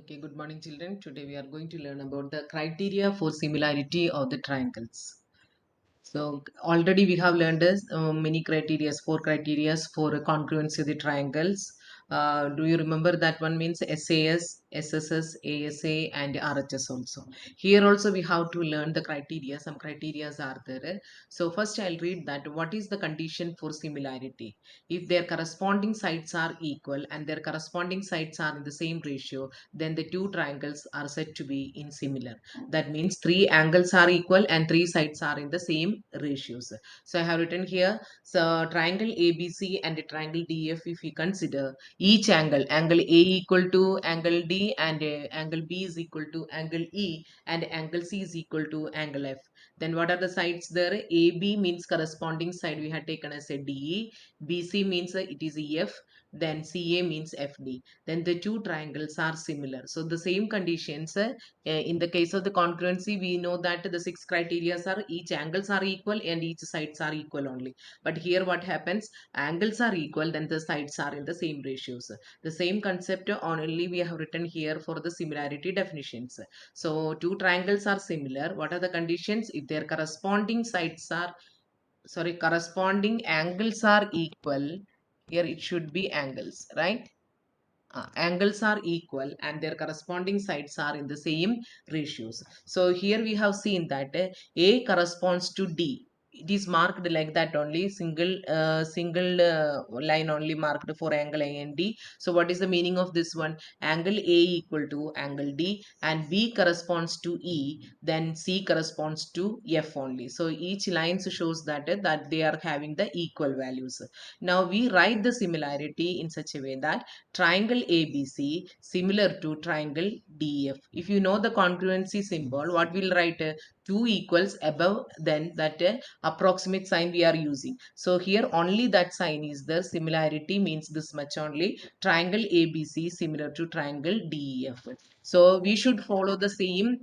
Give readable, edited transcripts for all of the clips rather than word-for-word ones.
Okay, good morning, children. Today we are going to learn about the criteria for similarity of the triangles. So already we have learned this many criteria, four criteria for congruency of the triangles. Do you remember that one means SAS, SSS, ASA, and RHS also. Here also we have to learn the criteria. Some criteria are there. So first I'll read that what is the condition for similarity. If their corresponding sides are equal and their corresponding sides are in the same ratio, then the two triangles are said to be in similar. That means three angles are equal and three sides are in the same ratios. So I have written here, so triangle ABC and a triangle DF, if we consider each angle A equal to angle D and angle B is equal to angle E and angle C is equal to angle F. Then what are the sides there? AB means corresponding side we had taken as a DE, BC means it is EF, then CA means FD. Then the two triangles are similar. So the same conditions in the case of the congruency, we know that the six criteria are each angles are equal and each sides are equal only. But here what happens? Angles are equal, then the sides are in the same ratios. The same concept only we have written here for the similarity definitions. So two triangles are similar. What are the conditions? If their corresponding sides are, sorry, corresponding angles are equal, here it should be angles, right? Angles are equal and their corresponding sides are in the same ratios. So here we have seen that A corresponds to D. It is marked like that only, single line only marked for angle A and D. So what is the meaning of this one? Angle A equal to angle D and B corresponds to E, then C corresponds to F only. So each line shows that they are having the equal values. Now we write the similarity in such a way that triangle ABC similar to triangle DF. If you know the congruency symbol, what we'll write? 2 equals above, then that approximate sign we are using. So here only that sign is the similarity, means this much only. Triangle ABC similar to triangle DEF. So we should follow the same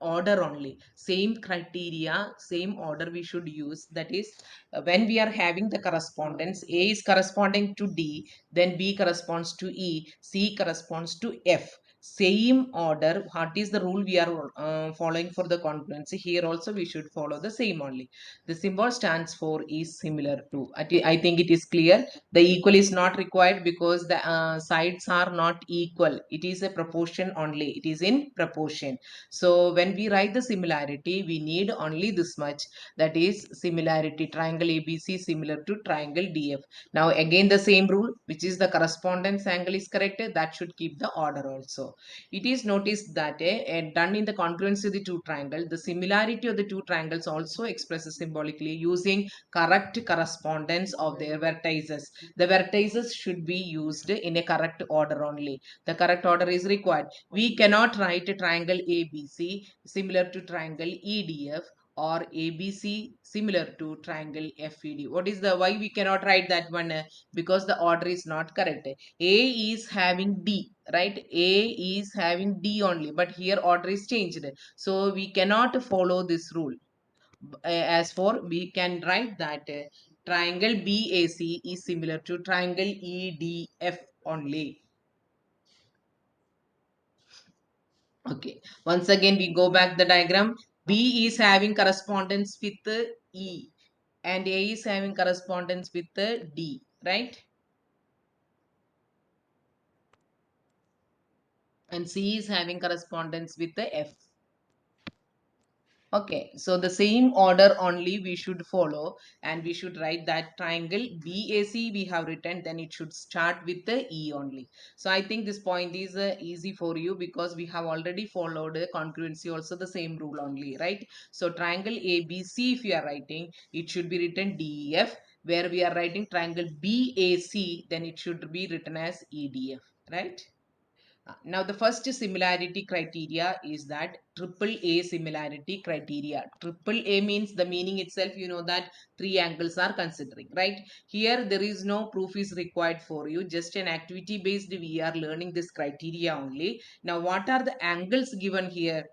order only, same criteria, same order we should use. That is, when we are having the correspondence, A is corresponding to D, then B corresponds to E, C corresponds to F. Same order, what is the rule we are following for the congruency? Here also we should follow the same only. The symbol stands for is similar to. I think it is clear. The equal is not required because the sides are not equal. It is a proportion only, it is in proportion. So when we write the similarity, we need only this much, that is similarity triangle ABC similar to triangle DF. Now again the same rule, which is the correspondence angle is correct, that should keep the order also. It is noticed that done in the congruency of the two triangles, the similarity of the two triangles also expresses symbolically using correct correspondence of their vertices. The vertices should be used in a correct order only. The correct order is required. We cannot write a triangle ABC similar to triangle EDF or ABC similar to triangle FED. What is the why we cannot write that one? Because the order is not correct. A is having D, right? A is having D only, but here order is changed. So we cannot follow this rule. As for, we can write that triangle BAC is similar to triangle EDF only. Okay, once again we go back the diagram. B is having correspondence with E and A is having correspondence with D, right? And C is having correspondence with the F. Okay, so the same order only we should follow, and we should write that triangle BAC we have written, then it should start with the E only. So I think this point is easy for you because we have already followed congruency also the same rule only, right? So triangle ABC if you are writing, it should be written DEF. Where we are writing triangle BAC, then it should be written as EDF, right? Now, the first similarity criteria is that triple A similarity criteria. Triple A means the meaning itself, you know that three angles are considering, right? Here, there is no proof is required for you. Just an activity based, we are learning this criteria only. Now, what are the angles given here?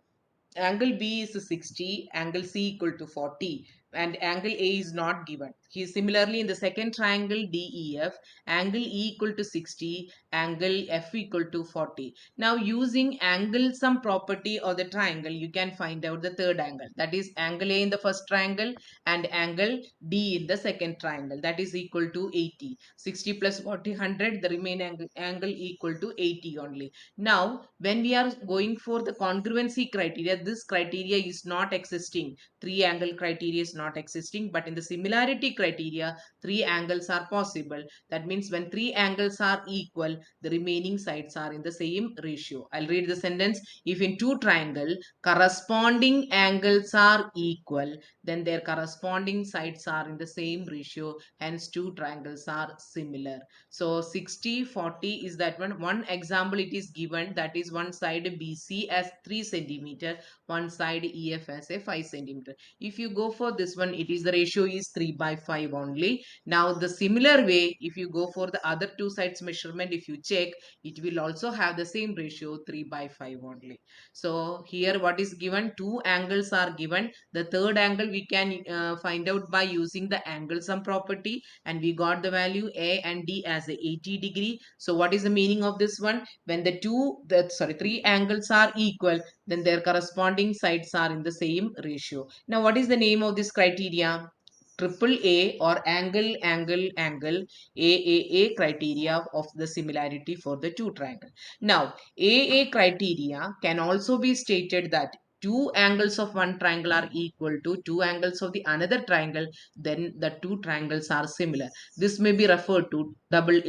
Angle B is 60, angle C equal to 40, and angle A is not given. Similarly, in the second triangle DEF, angle E equal to 60, angle F equal to 40. Now, using angle sum property of the triangle, you can find out the third angle. That is angle A in the first triangle and angle D in the second triangle. That is equal to 80. 60 plus 40, 100. The remaining angle equal to 80 only. Now, when we are going for the congruency criteria, this criteria is not existing. Three angle criteria is not existing, but in the similarity criteria, three angles are possible. That means when three angles are equal, the remaining sides are in the same ratio. I'll read the sentence. If in two triangle, corresponding angles are equal, then their corresponding sides are in the same ratio. Hence, two triangles are similar. So 60, 40 is that one. One example it is given, that is one side BC as 3 centimeter, one side EF as a 5 centimeter. If you go for this one, it is the ratio is 3 by 5 only. Now the similar way, if you go for the other two sides measurement, if you check, it will also have the same ratio 3 by 5 only. So here what is given, two angles are given. The third angle we can find out by using the angle sum property, and we got the value A and D as a 80 degree. So what is the meaning of this one? When three angles are equal, then their corresponding sides are in the same ratio. Now what is the name of this criteria? Triple A or angle AAA criteria of the similarity for the two triangle. Now AA criteria can also be stated that two angles of one triangle are equal to two angles of the another triangle, then the two triangles are similar. This may be referred to double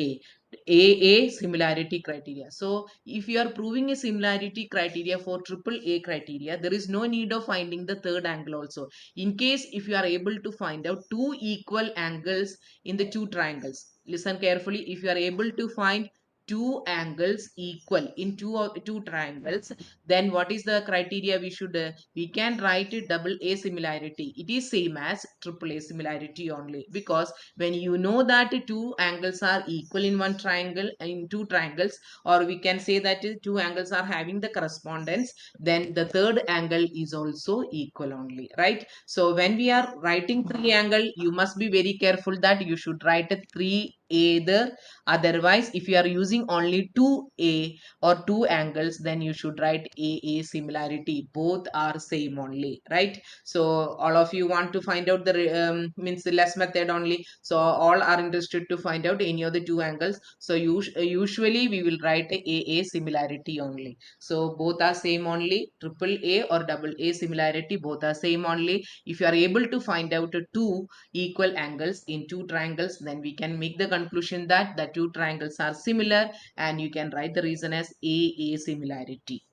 AA similarity criteria. So if you are proving a similarity criteria for triple A criteria, there is no need of finding the third angle also. In case if you are able to find out two equal angles in the two triangles, listen carefully, if you are able to find two angles equal in two triangles, then what is the criteria we should we can write it double A similarity. It is same as triple A similarity only, because when you know that two angles are equal in one triangle, in two triangles, or we can say that two angles are having the correspondence, then the third angle is also equal only, right? So when we are writing triangle, you must be very careful that you should write a 3 either. Otherwise, if you are using only 2A or two angles, then you should write AA similarity. Both are same only, right? So all of you want to find out the means the less method only. So all are interested to find out any of the two angles. So usually we will write a AA similarity only. So both are same only. Triple A or double A similarity, both are same only. If you are able to find out two equal angles in two triangles, then we can make the conclusion that the two triangles are similar, and you can write the reason as AA similarity.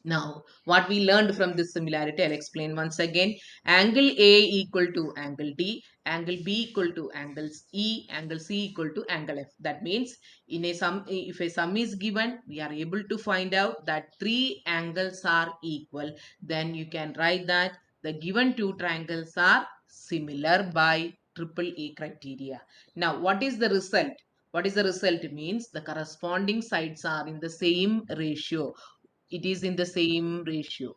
Now, what we learned from this similarity, I'll explain once again. Angle A equal to angle D, angle B equal to angles E, angle C equal to angle F. That means in a sum, if a sum is given, we are able to find out that three angles are equal. Then you can write that the given two triangles are similar by triple A criteria. Now, what is the result? What is the result? Means the corresponding sides are in the same ratio. It is in the same ratio.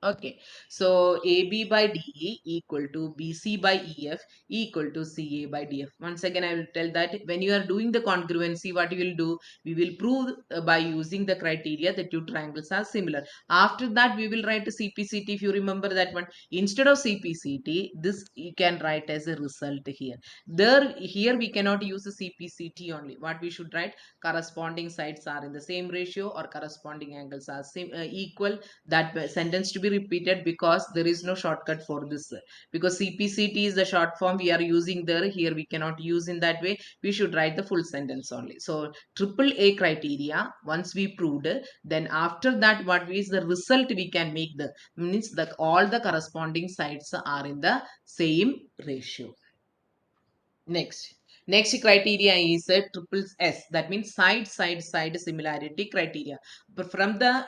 Okay, so AB by DE equal to BC by EF equal to CA by DF. Once again, I will tell that when you are doing the congruency, what we will do, we will prove by using the criteria that two triangles are similar. After that, we will write a CPCT. If you remember that one, instead of CPCT, this you can write as a result here. Here we cannot use a CPCT only. What we should write, corresponding sides are in the same ratio or corresponding angles are equal. That sentence to be repeated, because there is no shortcut for this, because CPCT is the short form we are using there. Here we cannot use in that way. We should write the full sentence only. So triple A criteria once we proved, then after that what is the result we can make, the means that all the corresponding sides are in the same ratio. Next criteria is a triple S. That means side similarity criteria. But from the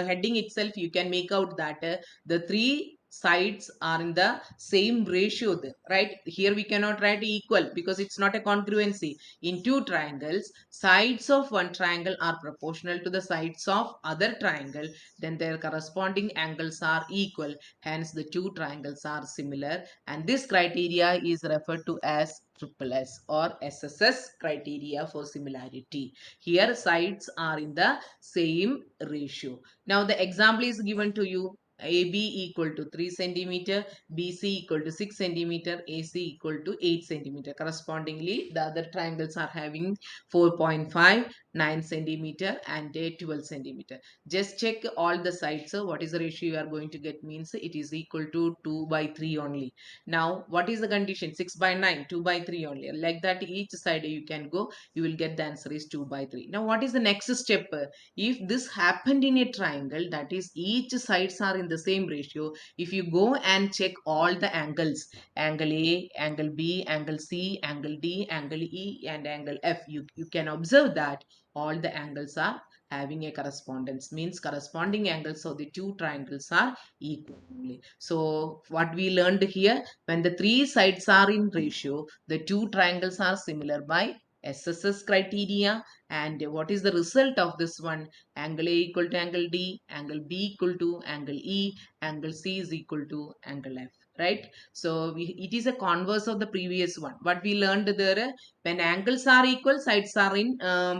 heading itself, you can make out that the three sides are in the same ratio there, right? Here we cannot write equal because it's not a congruency. In two triangles, sides of one triangle are proportional to the sides of other triangle, then their corresponding angles are equal, hence the two triangles are similar, and this criteria is referred to as triple S or SSS criteria for similarity. Here sides are in the same ratio. Now the example is given to you. AB equal to 3 centimeter, BC equal to 6 centimeter, AC equal to 8 centimeter. Correspondingly, the other triangles are having 4.5, 9 centimeter and 12 centimeter. Just check all the sides. So what is the ratio you are going to get? Means it is equal to 2 by 3 only. Now, what is the condition? 6 by 9, 2 by 3 only. Like that, each side you can go, you will get the answer is 2 by 3. Now, what is the next step? If this happened in a triangle, that is each sides are in the same ratio, if you go and check all the angles, angle A, angle B, angle C, angle D, angle E and angle F, you can observe that all the angles are having a correspondence, means corresponding angles of the two triangles are equal only. So what we learned here, when the three sides are in ratio, the two triangles are similar by SSS criteria. And what is the result of this one? Angle A equal to angle D, angle B equal to angle E, angle C is equal to angle F, right? So it is a converse of the previous one. What we learned there, when angles are equal, sides are in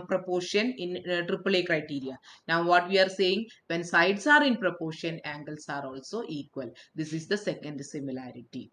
proportion in AAA criteria. Now what we are saying, when sides are in proportion, angles are also equal. This is the second similarity.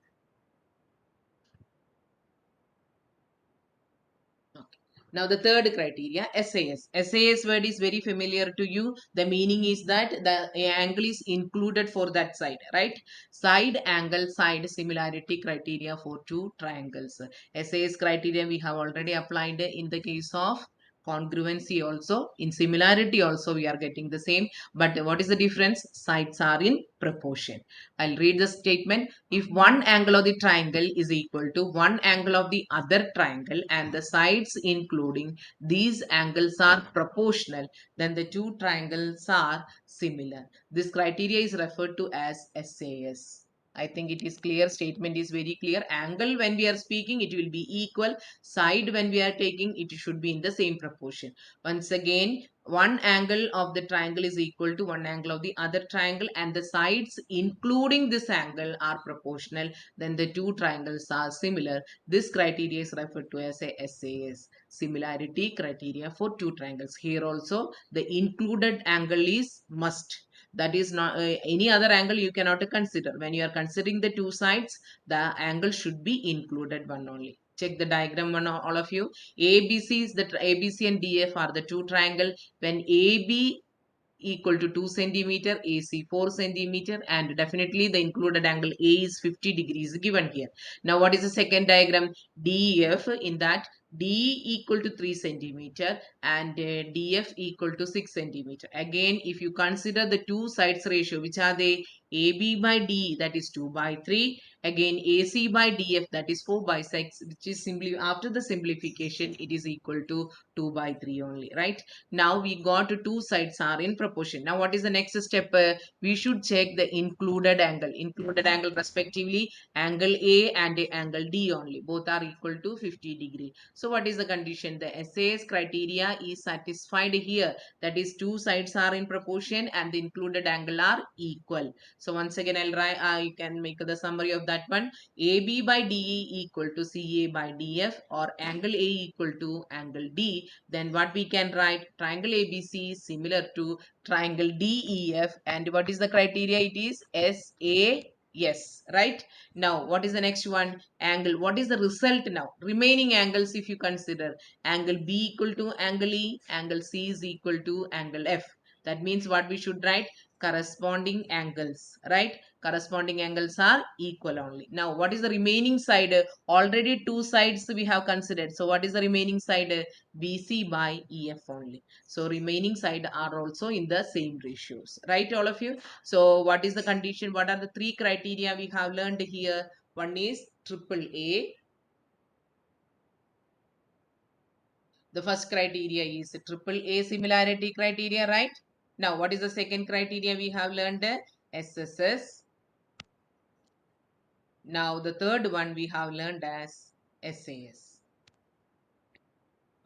Okay. Now the third criteria, SAS. SAS word is very familiar to you. The meaning is that the angle is included for that side, right? Side angle side similarity criteria for two triangles. SAS criteria we have already applied in the case of congruency also. In similarity also we are getting the same. But what is the difference? Sides are in proportion. I'll read the statement. If one angle of the triangle is equal to one angle of the other triangle and the sides including these angles are proportional, then the two triangles are similar. This criteria is referred to as SAS. I think it is clear. Statement is very clear. Angle when we are speaking, it will be equal. Side when we are taking, it should be in the same proportion. Once again, one angle of the triangle is equal to one angle of the other triangle and the sides including this angle are proportional, then the two triangles are similar. This criteria is referred to as a SAS, similarity criteria for two triangles. Here also the included angle is must. That is not any other angle you cannot consider. When you are considering the two sides, the angle should be included one only. Check the diagram one, all of you. ABC is the ABC and DF are the two triangle. When AB equal to 2 centimeter, AC 4 centimeter, and definitely the included angle A is 50 degrees given here. Now what is the second diagram? DF, in that D equal to 3 centimeter and DF equal to 6 centimeter. Again, if you consider the two sides ratio, which are the AB by D, that is 2 by 3, again AC by DF, that is 4 by 6, which is simply after the simplification it is equal to 2 by 3 only, right? Now we got two sides are in proportion. Now what is the next step? We should check the included angle. Included angle respectively, angle A and angle D only. Both are equal to 50 degree. So what is the condition? The SAS criteria is satisfied here. That is two sides are in proportion and the included angle are equal. So once again I'll write, I can make the summary of that one. AB by DE equal to CA by DF, or angle A equal to angle D. Then what we can write, triangle ABC is similar to triangle DEF, and what is the criteria? It is SAS, right? Now what is the next one? Angle. What is the result now? Remaining angles, if you consider, angle B equal to angle E, angle C is equal to angle F. That means what we should write? Corresponding angles, right? Corresponding angles are equal only. Now what is the remaining side? Already two sides we have considered. So what is the remaining side? BC by EF only. So remaining side are also in the same ratios, right, all of you? So what is the condition? What are the three criteria we have learned here? One is triple A. The first criteria is triple A similarity criteria, right? Now what is the second criteria we have learned? SSS. Now the third one we have learned as SAS.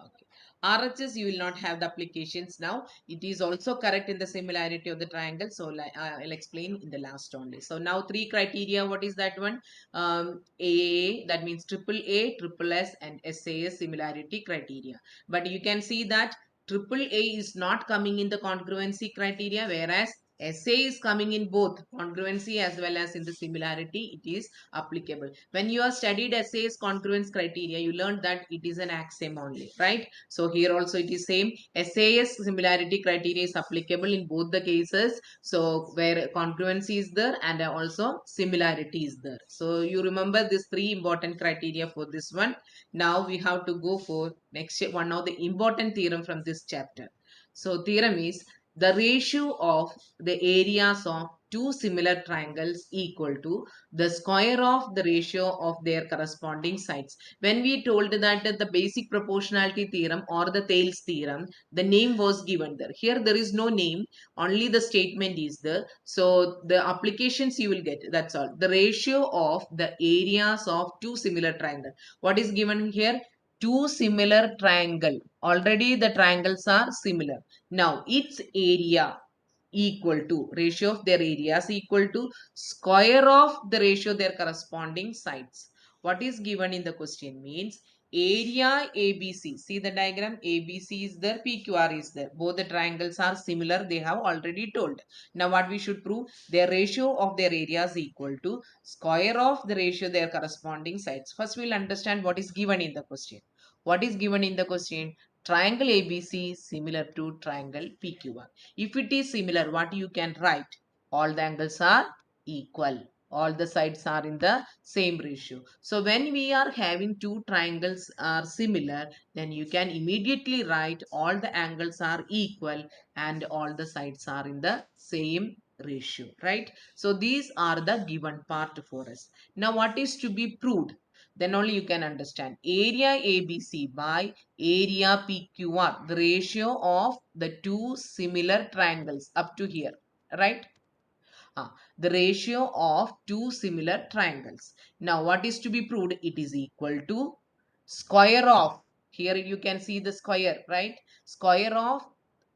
Okay. RHS, you will not have the applications now. It is also correct in the similarity of the triangle. So I'll explain in the last only. So now three criteria. What is that one? AAA, that means triple A, triple S, and SAS similarity criteria. But you can see that triple A is not coming in the congruency criteria, whereas SA is coming in both congruency as well as in the similarity. It is applicable. When you have studied SAS congruence criteria, you learned that it is an axiom only, right? So here also it is same. SAS similarity criteria is applicable in both the cases. So where congruency is there and also similarity is there. So you remember these three important criteria for this one. Now we have to go for next one of the important theorem from this chapter. So theorem is the ratio of the areas of two similar triangles equal to the square of the ratio of their corresponding sides. When we told that the basic proportionality theorem or the Thales theorem, the name was given there. Here there is no name, only the statement is there. So the applications you will get, that's all. The ratio of the areas of two similar triangles. What is given here? Two similar triangle. Already the triangles are similar. Now its area equal to, ratio of their areas equal to square of the ratio of their corresponding sides. What is given in the question means area ABC. See the diagram, ABC is there, PQR is there. Both the triangles are similar, they have already told. Now what we should prove? Their ratio of their areas equal to square of the ratio of their corresponding sides. First we'll understand what is given in the question. What is given in the question? Triangle ABC similar to triangle PQR. If it is similar, what you can write? All the angles are equal. All the sides are in the same ratio. So when we are having two triangles are similar, then you can immediately write all the angles are equal and all the sides are in the same ratio, right? So these are the given part for us. Now what is to be proved? Then only you can understand. Area ABC by area PQR, the ratio of the two similar triangles up to here, right? The ratio of two similar triangles. Now what is to be proved? It is equal to square of, here you can see the square, right? Square of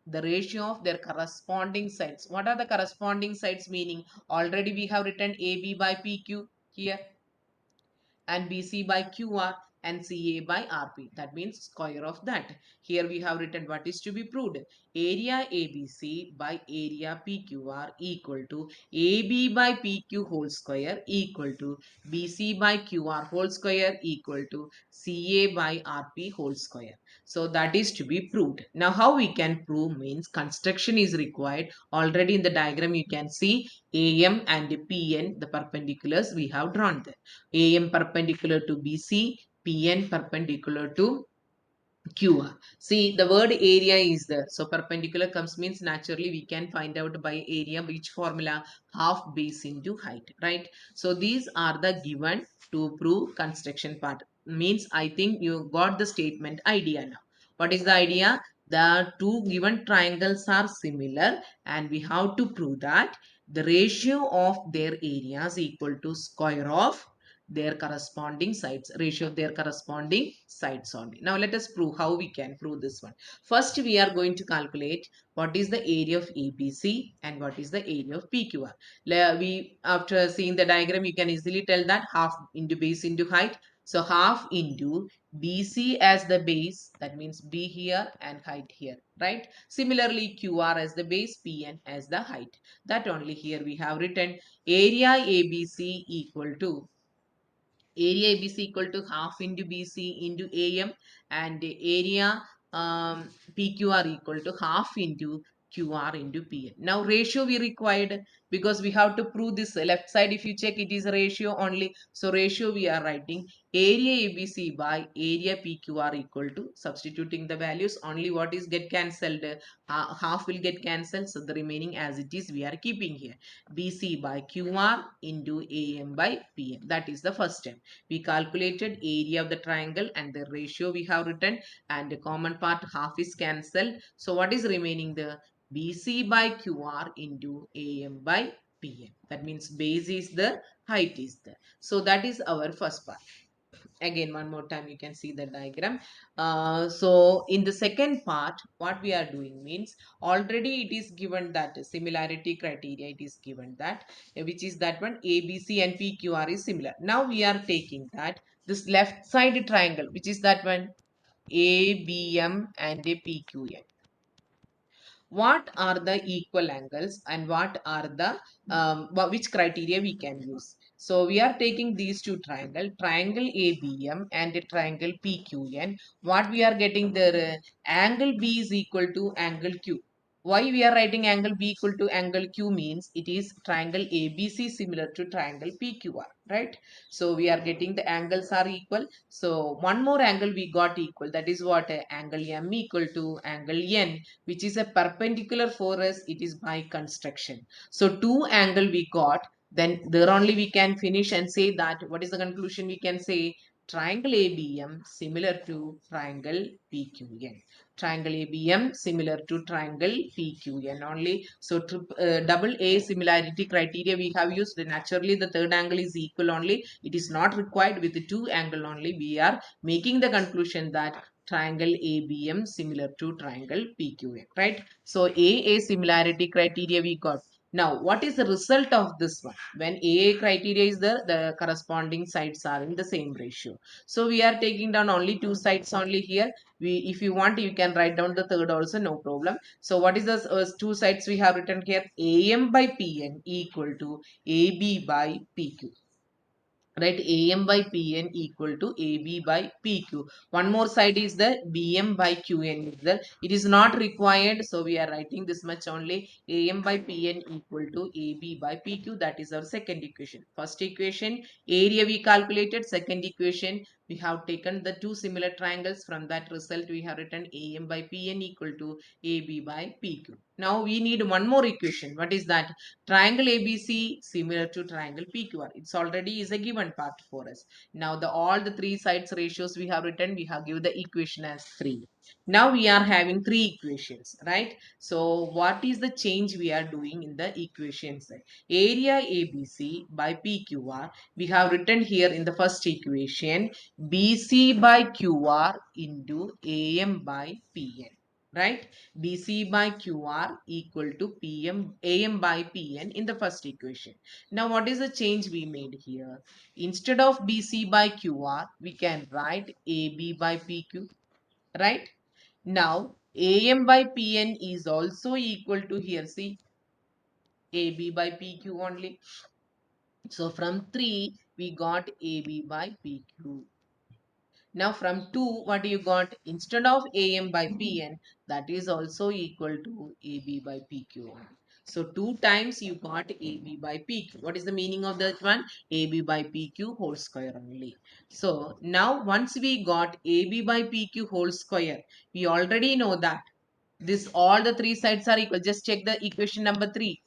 the ratio of their corresponding sides. What are the corresponding sides meaning? Already we have written AB by PQ here, and BC by QR and CA by RP. That means square of that. Here we have written what is to be proved. Area ABC by area PQR equal to AB by PQ whole square equal to BC by QR whole square equal to CA by RP whole square. So that is to be proved. Now how we can prove means construction is required. Already in the diagram you can see AM and PN, the perpendiculars we have drawn there. AM perpendicular to BC, PN perpendicular to QR. See, the word area is there. So perpendicular comes means naturally we can find out by area which formula, half base into height, right? So these are the given to prove construction part. Means I think you got the statement idea now. What is the idea? The two given triangles are similar and we have to prove that the ratio of their areas equal to square of their corresponding sides, ratio of their corresponding sides only. Now let us prove how we can prove this one. First we are going to calculate what is the area of ABC and what is the area of PQR. We, after seeing the diagram, you can easily tell that half into base into height. So half into BC as the base, that means B here and height here, right? Similarly QR as the base, PN as the height. That only here we have written area ABC equal to, area ABC equal to half into BC into AM, and area PQR equal to half into QR into PN. Now ratio we required because we have to prove this left side. If you check, it is a ratio only. So ratio we are writing area ABC by area PQR equal to, substituting the values, only what is get cancelled, half will get cancelled. So the remaining as it is we are keeping here. BC by QR into AM by PN. That is the first step. We calculated area of the triangle and the ratio we have written, and the common part half is cancelled. So what is remaining? The BC by QR into AM by Pn. That means base is there, height is there. So that is our first part. Again, one more time you can see the diagram. So in the second part, what we are doing means, already it is given that similarity criteria, it is given that which is that one, ABC and PQR is similar. Now we are taking that this left side triangle, which is that one, ABM and a PQN. What are the equal angles and what are the which criteria we can use? So we are taking these two triangle ABM and a triangle PQN. What we are getting there, angle B is equal to angle Q. Why we are writing angle B equal to angle Q means it is triangle ABC similar to triangle PQR, right? So we are getting the angles are equal. So one more angle we got equal, that is what, angle M equal to angle N, which is a perpendicular for us, it is by construction. So two angle we got, then there only we can finish and say that what is the conclusion we can say, triangle ABM similar to triangle PQN. Triangle ABM similar to triangle PQN only. So double A similarity criteria we have used. Naturally the third angle is equal only. It is not required. With the two angle only we are making the conclusion that triangle ABM similar to triangle PQN, right? So A similarity criteria we got. Now, what is the result of this one? When AA criteria is there, the corresponding sides are in the same ratio. So we are taking down only two sides only here. If you want, you can write down the third also, no problem. So what is the two sides we have written here? AM by PN equal to AB by PQ, right? AM by PN equal to AB by PQ. One more side is the BM by QN is there. It is not required, so we are writing this much only. AM by PN equal to AB by PQ. That is our second equation. First equation, area we calculated. Second equation, we have taken the two similar triangles. From that result, we have written AM by PN equal to AB by PQ. Now we need one more equation. What is that? Triangle ABC similar to triangle PQR. It's already is a given part for us. Now the all the three sides ratios we have written, we have given the equation as 3. Now we are having three equations, right? So what is the change we are doing in the equations? Area ABC by PQR, we have written here in the first equation, BC by QR into AM by PN, right? BC by QR equal to AM by PN in the first equation. Now what is the change we made here? Instead of BC by QR, we can write AB by PQ, right? Now AM by PN is also equal to, here see, AB by PQ only. So from 3 we got AB by PQ. Now from 2, what you got? Instead of AM by PN, that is also equal to AB by PQ. So 2 times you got AB by PQ. What is the meaning of that one? AB by PQ whole square only. So now once we got AB by PQ whole square, we already know that this all the three sides are equal. Just check the equation number 3.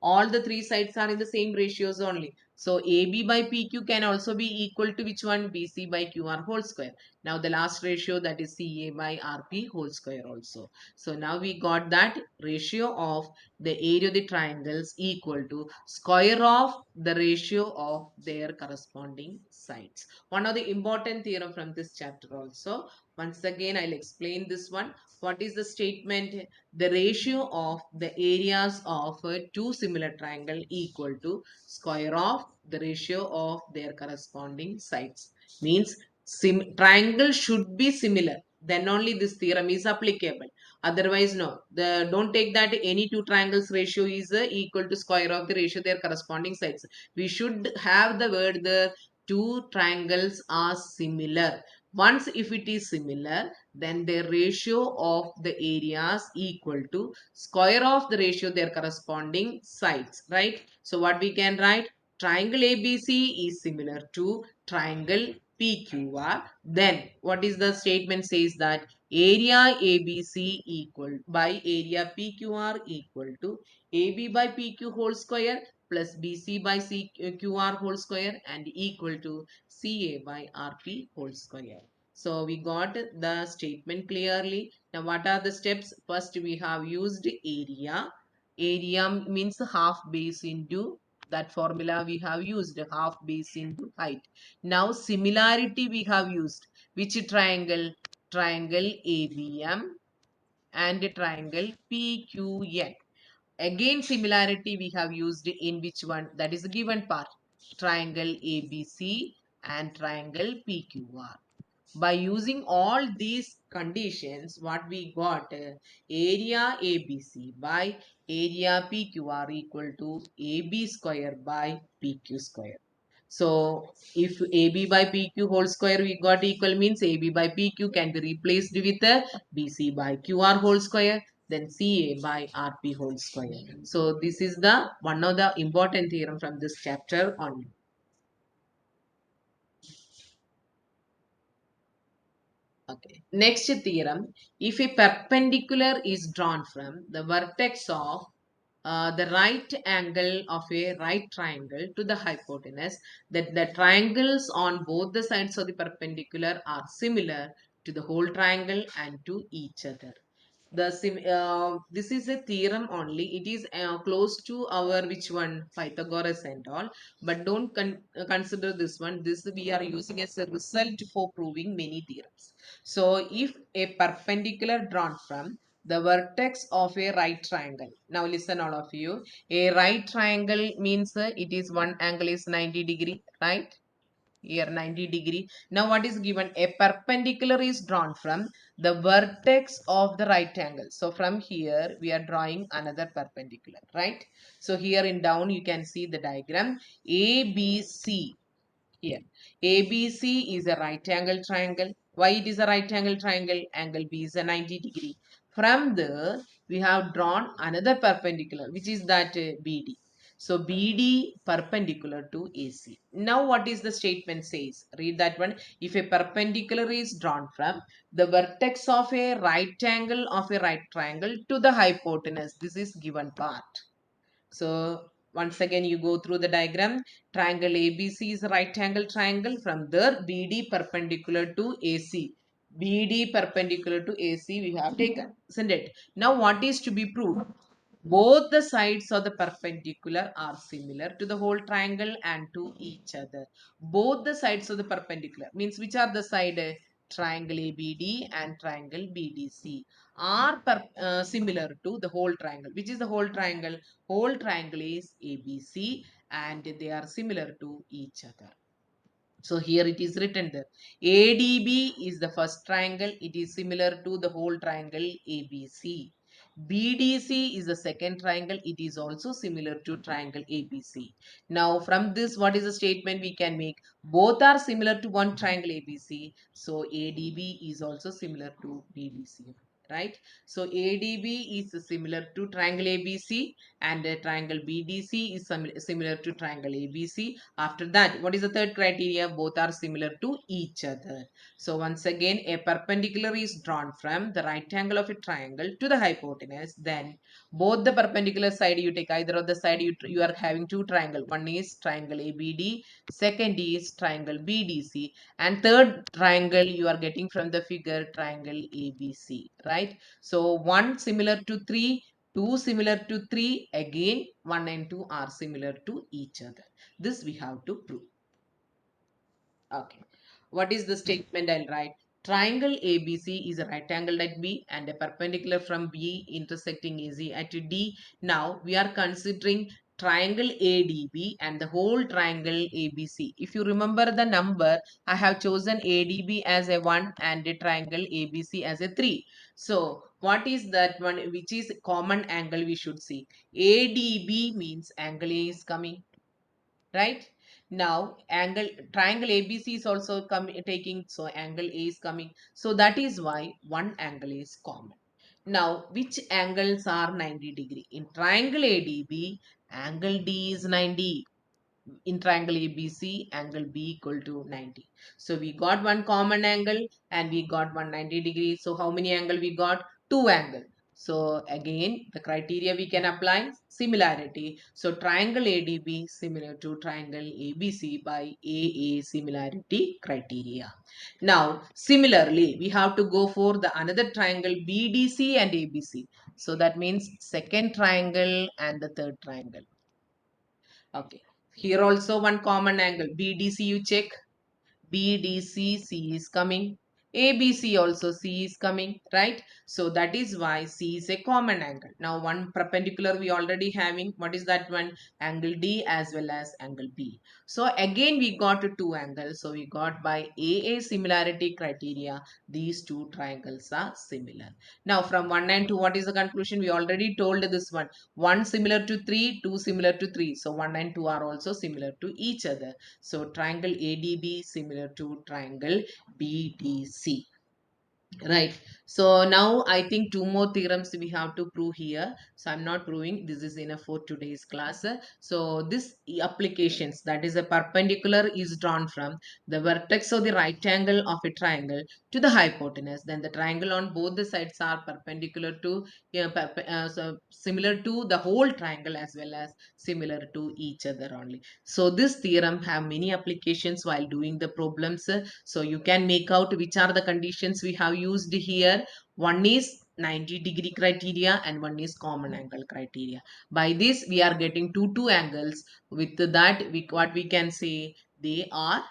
All the three sides are in the same ratios only. So AB by PQ can also be equal to which one? BC by QR whole square. Now the last ratio, that is CA by RP whole square also. So now we got that ratio of the area of the triangles equal to square of the ratio of their corresponding sides. One of the important theorem from this chapter also. Once again, I'll explain this one. What is the statement? The ratio of the areas of two similar triangle equal to square of the ratio of their corresponding sides. Means triangle should be similar, then only this theorem is applicable. Otherwise no, don't take that any two triangles ratio is equal to square of the ratio their corresponding sides. We should have the word the two triangles are similar. Once if it is similar, then their ratio of the areas equal to square of the ratio their corresponding sides, right? So what we can write? Triangle ABC is similar to triangle PQR. Then what is the statement says that area ABC equal by area PQR equal to AB by PQ whole square plus BC by CQR whole square and equal to CA by RP whole square. So we got the statement clearly. Now what are the steps? First we have used area. Area means half base into that formula we have used, half base into height. Now similarity we have used. Which triangle? Triangle ABM and triangle PQN. Again similarity we have used in which one? That is the given part. Triangle ABC and triangle PQR. By using all these conditions, what we got, area ABC by area PQR equal to AB square by PQ square. So if AB by PQ whole square we got equal, means AB by PQ can be replaced with BC by QR whole square, then CA by RP whole square. So this is the one of the important theorem from this chapter only. Okay. Next theorem, if a perpendicular is drawn from the vertex of the right angle of a right triangle to the hypotenuse, that the triangles on both the sides of the perpendicular are similar to the whole triangle and to each other. This is a theorem only. It is close to our which one, Pythagoras and all, but don't consider this one. This we are using as a result for proving many theorems. So if a perpendicular drawn from the vertex of a right triangle. Now listen all of you. A right triangle means it is one angle is 90 degree, right? Here 90 degree. Now what is given? A perpendicular is drawn from the vertex of the right angle. So from here we are drawing another perpendicular, right? So here in down you can see the diagram. ABC here. ABC is a right angle triangle. Why it is a right angle triangle? Angle B is a 90 degree. From there, we have drawn another perpendicular, which is that BD. So BD perpendicular to AC. Now what is the statement says? Read that one. If a perpendicular is drawn from the vertex of a right angle of a right triangle to the hypotenuse, this is given part. So once again you go through the diagram. Triangle ABC is a right angle triangle. From there BD perpendicular to AC. BD perpendicular to AC we have taken, isn't it? Now what is to be proved? Both the sides of the perpendicular are similar to the whole triangle and to each other. Both the sides of the perpendicular means which are the side? Triangle ABD and triangle BDC are similar to the whole triangle. Which is the whole triangle? Whole triangle is ABC and they are similar to each other. So here it is written there. ADB is the first triangle. It is similar to the whole triangle ABC. BDC is the second triangle. It is also similar to triangle ABC. Now from this, what is the statement we can make? Both are similar to one triangle ABC. So ADB is also similar to BDC. Right? So ADB is similar to triangle ABC and triangle BDC is similar to triangle ABC. After that, what is the third criteria? Both are similar to each other. So once again, a perpendicular is drawn from the right angle of a triangle to the hypotenuse. Then both the perpendicular side you take, either of the side you are having two triangle. One is triangle ABD, second is triangle BDC, and third triangle you are getting from the figure triangle ABC, right? So one similar to three, 2 similar to 3, again 1 and 2 are similar to each other. This we have to prove. Okay. What is the statement I'll write? Triangle ABC is a right angle at B and a perpendicular from B intersecting AC at D. Now we are considering triangle ADB and the whole triangle ABC. If you remember the number, I have chosen ADB as a 1 and the triangle ABC as a 3. So what is that one which is common angle we should see? ADB means angle A is coming, right? Now angle triangle ABC is also taking, so angle A is coming, so that is why one angle is common. Now which angles are 90 degree? In triangle ADB, angle D is 90. In triangle ABC, angle B equal to 90. So we got one common angle and we got 190 degree. So how many angle we got? Two angle. So again, the criteria we can apply similarity. So triangle ADB similar to triangle ABC by AA similarity criteria. Now, similarly, we have to go for the another triangle BDC and ABC. So that means second triangle and the third triangle. Okay. Here also one common angle BDC you check. BDC, C is coming. ABC also C is coming, right? So that is why C is a common angle. Now one perpendicular we already having. What is that one? Angle D as well as angle B. So again we got two angles. So we got by AA similarity criteria, these two triangles are similar. Now from 1 and 2, what is the conclusion? We already told this one. 1 similar to 3, 2 similar to 3. So 1 and 2 are also similar to each other. So triangle ADB similar to triangle BDC. Right. So now I think two more theorems we have to prove here. So I'm not proving. This is enough for today's class. So this applications, that is a perpendicular is drawn from the vertex of the right angle of a triangle to the hypotenuse. Then the triangle on both the sides are perpendicular to, so similar to the whole triangle as well as similar to each other only. So this theorem have many applications while doing the problems. So you can make out which are the conditions we have used here. One is 90-degree criteria and one is common angle criteria. By this we are getting two angles. With that, what we can say, they are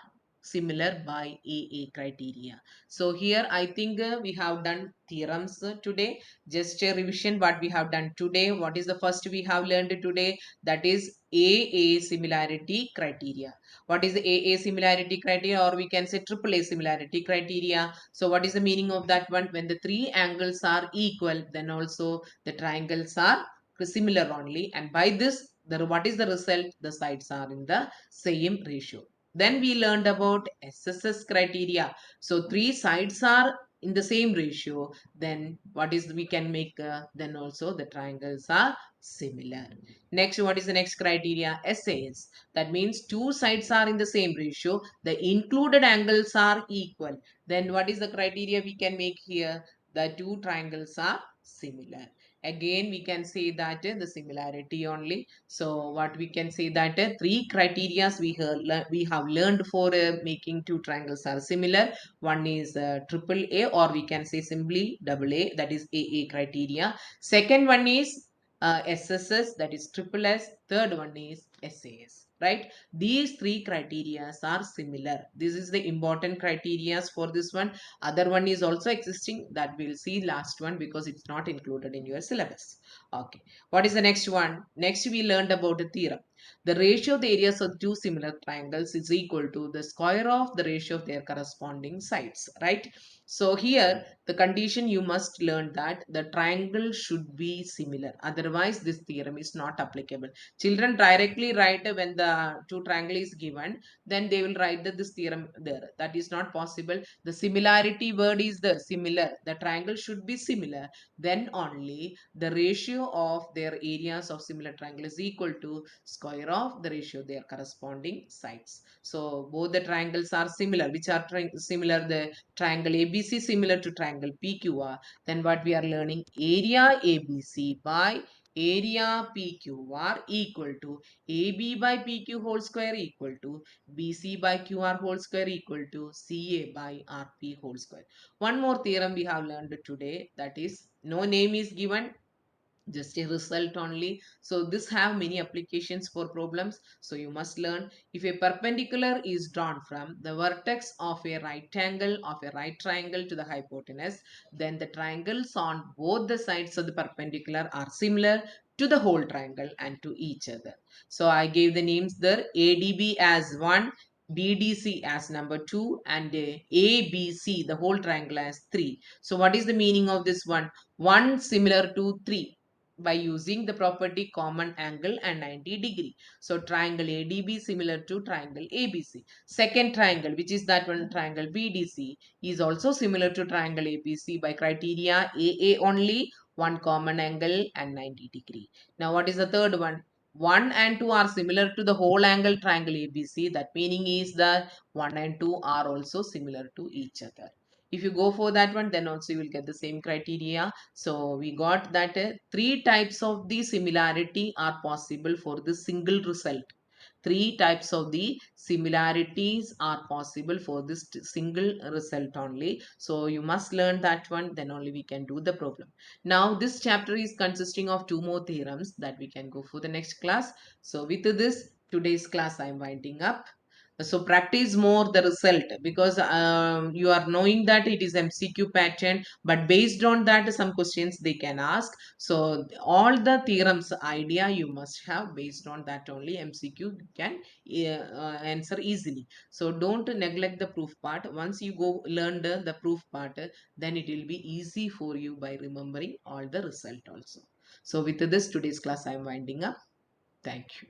similar by AA criteria. So here I think we have done theorems today. Just a revision what we have done today. What is the first we have learned today? That is AA similarity criteria. What is the AA similarity criteria, or we can say triple A similarity criteria? So what is the meaning of that one? When the three angles are equal, then also the triangles are similar only, and by this what is the result? The sides are in the same ratio. Then we learned about SSS criteria. So three sides are in the same ratio, then what is we can make then also the triangles are similar. Next, what is the next criteria? SAS. That means two sides are in the same ratio, the included angles are equal. Then what is the criteria we can make here? The two triangles are similar. Again we can say that the similarity only. So what we can say that three criterias we have learned for making two triangles are similar. One is triple A, or we can say simply double A, that is AA criteria. Second one is SSS, that is triple S. Third one is SAS, right? These three criterias are similar. This is the important criterias for this one. Other one is also existing, that we'll see last one because it's not included in your syllabus. Okay. What is the next one? Next we learned about a theorem. The ratio of the areas of two similar triangles is equal to the square of the ratio of their corresponding sides, right? So here the condition you must learn that the triangle should be similar. Otherwise this theorem is not applicable. Children directly write when the two triangle is given, then they will write that this theorem there. That is not possible. The similarity word is the similar. The triangle should be similar. Then only the ratio of their areas of similar triangle is equal to square of the ratio of their corresponding sides. So both the triangles are similar. Which are similar? The triangle ABC similar to triangle PQR. Then what we are learning? Area ABC by area PQR equal to AB by PQ whole square equal to BC by QR whole square equal to CA by RP whole square. One more theorem we have learned today, that is no name is given, just a result only. So this have many applications for problems. So you must learn, if a perpendicular is drawn from the vertex of a right angle of a right triangle to the hypotenuse, then the triangles on both the sides of the perpendicular are similar to the whole triangle and to each other. So I gave the names there, ADB as 1, BDC as number 2, and ABC the whole triangle as 3. So what is the meaning of this one? 1 similar to 3 by using the property common angle and 90-degree. So triangle ADB similar to triangle ABC. Second triangle, which is that one triangle BDC, is also similar to triangle ABC by criteria AA only, one common angle and 90-degree. Now what is the third one? 1 and 2 are similar to the whole angle triangle ABC. That meaning is that 1 and 2 are also similar to each other. If you go for that one, then also you will get the same criteria. So we got that three types of the similarity are possible for the single result. Three types of the similarities are possible for this single result only. So you must learn that one, then only we can do the problem. Now this chapter is consisting of two more theorems that we can go for the next class. So with this, today's class I am winding up. So practice more the result, because you are knowing that it is MCQ pattern, but based on that some questions they can ask. So all the theorems idea you must have, based on that only MCQ can answer easily. So don't neglect the proof part. Once you go learn the proof part, then it will be easy for you by remembering all the result also. So with this, today's class I am winding up. Thank you.